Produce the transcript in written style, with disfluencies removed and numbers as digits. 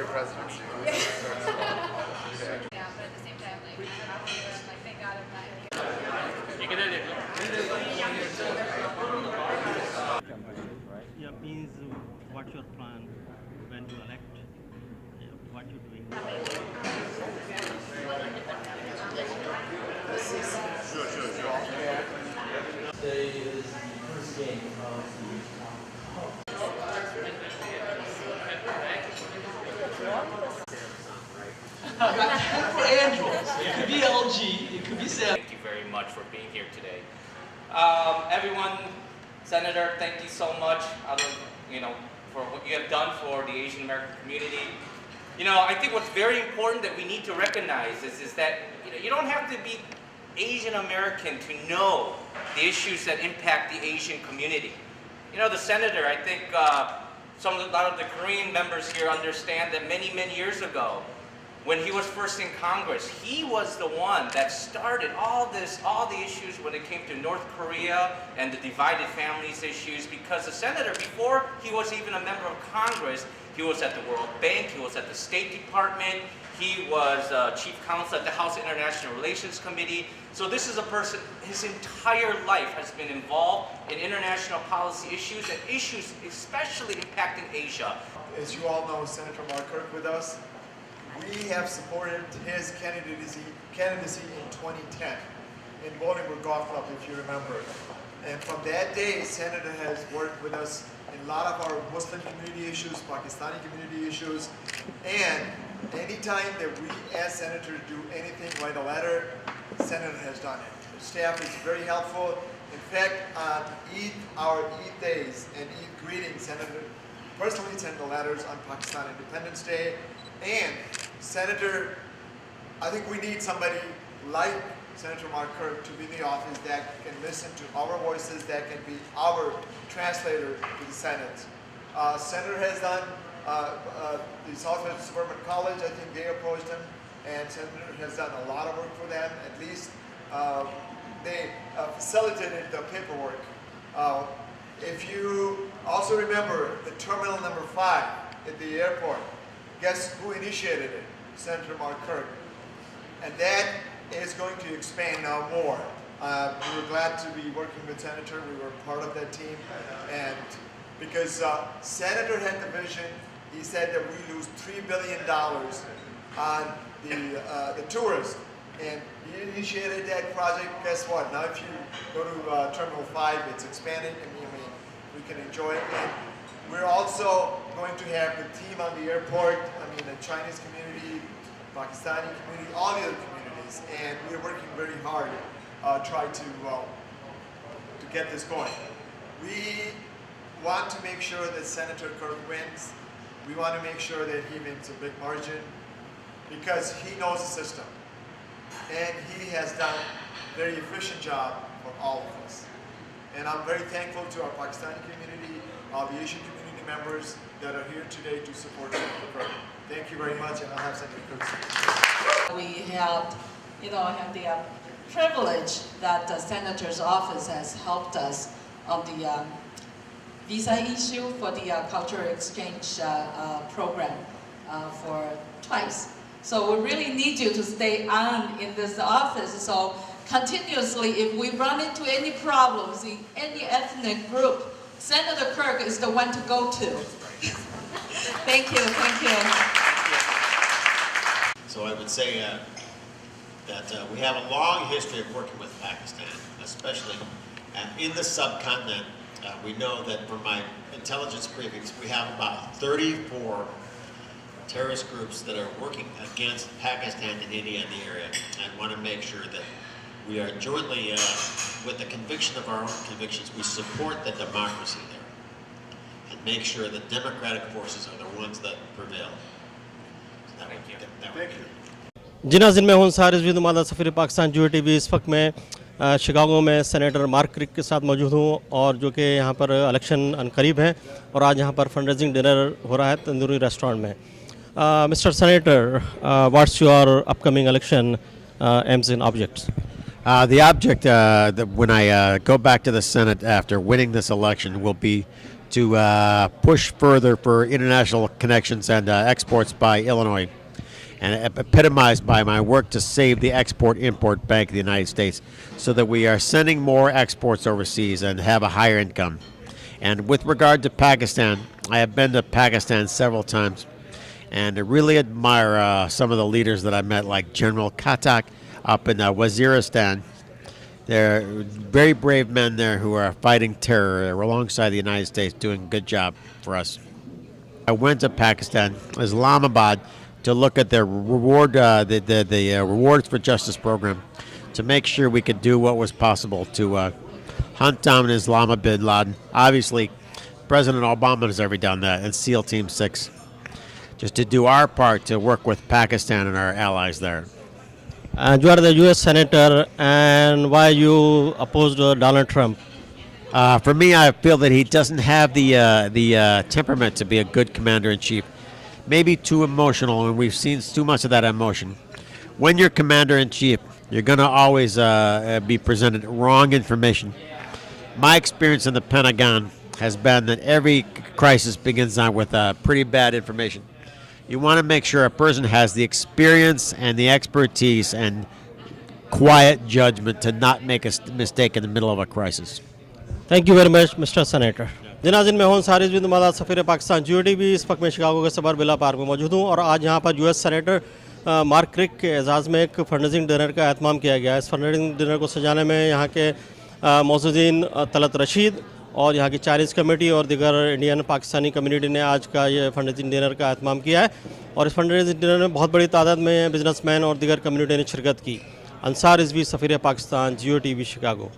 your presidency. Yeah, but at the same time, like, thank God I'm not Yeah, means what's your plan when you elect? What you're doing? Today is the first game of Androids. It could be LG. It could be Samsung. Thank you very much for being here today. Everyone, Senator, thank you so much. For what you have done for the Asian American community. I think what's very important that we need to recognize is that you don't have to be Asian American to know the issues that impact the Asian community. The senator, I think a lot of the Korean members here understand that many years ago, when he was first in Congress, he was the one that started all the issues when it came to North Korea and the divided families issues, because the senator, before he was even a member of Congress, he was at the World Bank, he was at the State Department, he was chief counsel at the House International Relations Committee. So this is a person, his entire life has been involved in international policy issues and issues especially impacting Asia. As you all know, Senator Mark Kirk with us. We have supported his candidacy in 2010 in Bolingbrook Golf Club, if you remember. And from that day, Senator has worked with us in a lot of our Muslim community issues, Pakistani community issues, and anytime that we as Senator do anything, write a letter, Senator has done it. The staff is very helpful. In fact, on our Eid days and Eid greetings, Senator personally sent the letters on Pakistan Independence Day. And Senator, I think we need somebody like Senator Mark Kirk to be in the office that can listen to our voices, that can be our translator to the Senate. Senator has done the Southwest Suburban College, I think they approached him, and Senator has done a lot of work for them. At least they facilitated the paperwork. If you also remember the terminal number 5 at the airport, guess who initiated it? Senator Mark Kirk. And that is going to expand now more. We were glad to be working with Senator. We were part of that team. And because Senator had the vision, he said that we lose $3 billion on the tourists. And he initiated that project. Guess what? Now if you go to Terminal 5, it's expanding. And we can enjoy it. And we're also going to have the team on the airport, the Chinese community, Pakistani community, all the other communities, and we're working very hard try to get this going. We want to make sure that Senator Kirk wins. We want to make sure that he wins a big margin because he knows the system. And he has done a very efficient job for all of us. And I'm very thankful to our Pakistani community, all the Asian community members that are here today to support Senator Kirk. Thank you very much, and I'll have Senator Kirk speak. We have the privilege that the Senator's office has helped us on the visa issue for the cultural exchange program for twice. So we really need you to stay on in this office. So continuously, if we run into any problems in any ethnic group, Senator Kirk is the one to go to. Thank you, thank you. So I would say that we have a long history of working with Pakistan, especially in the subcontinent. We know that from my intelligence briefings, we have about 34 terrorist groups that are working against Pakistan and India in the area. And want to make sure that we are jointly, with the conviction of our own convictions, we support the democracy there and make sure that democratic forces are the ones that prevail. So Thank you. Thank you. जी नाज़रीन, मैं हूं सारिस भी नुमादा सफ़ीर पाकिस्तान जियो TV. इस वक्त मैं Chicago में senator mark क्रिक के साथ मौजूद हूं और जो कि यहाँ पर इलेक्शन अनकरीब है और आज यहाँ पर फंड रेजिंग डिनर हो रहा है तंदूरी रेस्टोरेंट में। Mr. Senator, what's your upcoming election aims and objects? The object, when I go back to the Senate after winning this election, will be to push further for international connections and exports by Illinois, and epitomized by my work to save the Export-Import Bank of the United States so that we are sending more exports overseas and have a higher income. And with regard to Pakistan, I have been to Pakistan several times, and I really admire some of the leaders that I met, like General Khattak up in Waziristan. They're very brave men there who are fighting terror alongside the United States, doing a good job for us. I went to Pakistan, Islamabad, to look at their reward, the Rewards for Justice program, to make sure we could do what was possible to hunt down Osama bin Laden. Obviously, President Obama has already done that, and SEAL Team 6, just to do our part to work with Pakistan and our allies there. And you are the U.S. Senator, and why you opposed Donald Trump? For me, I feel that he doesn't have the temperament to be a good commander-in-chief. Maybe too emotional, and we've seen too much of that emotion. When you're commander-in-chief, you're going to always be presented wrong information. My experience in the Pentagon has been that every crisis begins out with pretty bad information. You want to make sure a person has the experience and the expertise and quiet judgment to not make a mistake in the middle of a crisis. Thank you very much mister senator. जनाजिन में हूँ सारिज बिन मादा सफ़ीर Pakistan GOTV इस वक्त मैं Chicago के सबर बिला पार्क में मौजूद हूँ और आज यहाँ पर US सेनेटर मार्क क्रिक के एजाज़ में एक फंडरेजिंग डिनर का एहतमाम किया गया है। इस फंडरेजिंग डिनर को सजाने में यहाँ के मौजूदीन तलत रशीद और यहाँ की चाइनीज़ कमेटी और दीगर इंडियन पाकिस्तानी कम्युनिटी ने आज का ये फंडरेजिंग डिनर का एहतमाम किया है और इस फंडरेजिंग डिनर में बहुत बड़ी तादाद में बिजनेसमैन और दीगर कम्युनिटी ने शिरकत की। अंसार रिजवी सफ़ीर पाकिस्तान GOTV शिकागो।